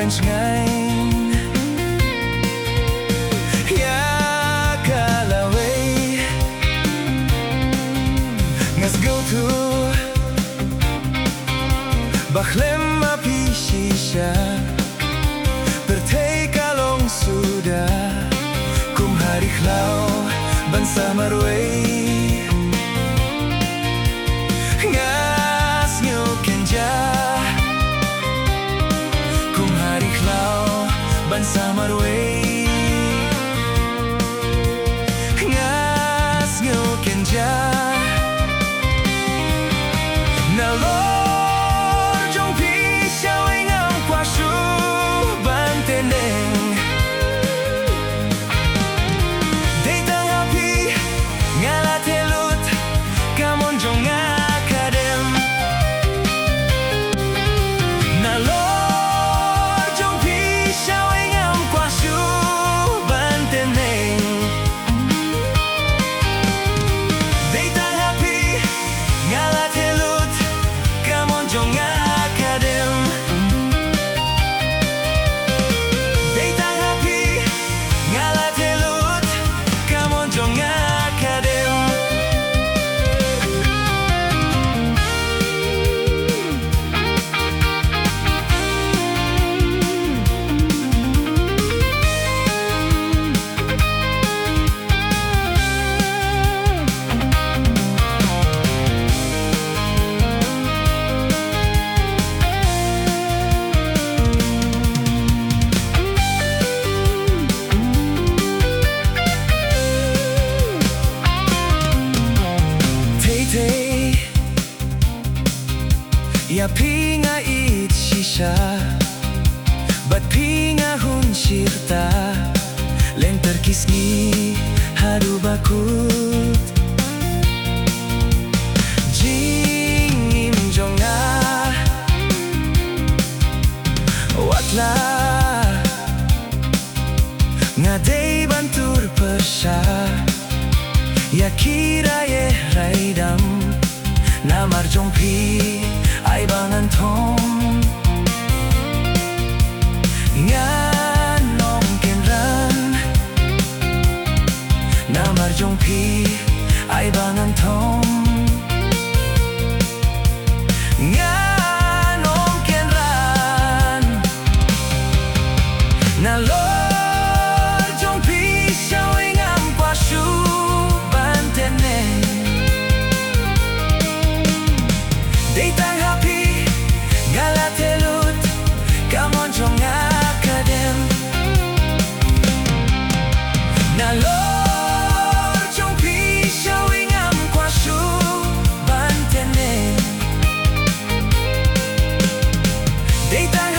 French ngayon Ya kalaway Ngas go to Bakhlem Maphi shisha Thei-Thei kalong sudah Kum hariklau Bansa Marwei Ngas nyo kenja Kum hariklau Bansa Marwei Ngas nyo kenja Nalor jong pi xiao ai ngam kwa shu ban teneng Dei tang Maphi ngala telut kamon jong akadem Nalor jong pi xiao ai ngam kwa shu ban teneng Dei tang Maphi ngala telut kamon jong akadem Dei tang Maphi ngala telut kamon jong akadem Thei-Thei Ya pinga it shisha Bat pinga hun shirta Len terkisni hadu bakut Jing im jonga Watla Ngadei bantur persya Ya kira ye raidam Namar jong pi ai bangan thong Ngan nong ken ran Namar jong pi ai bangan thong Ngan nong ken ran Nalor jong pi xiao ai ngam kwa shu ban teneng Dei tang Maphi ngala telut kamon jong akadem Nalor jong pi xiao ai ngam kwa shu ban teneng Dei tang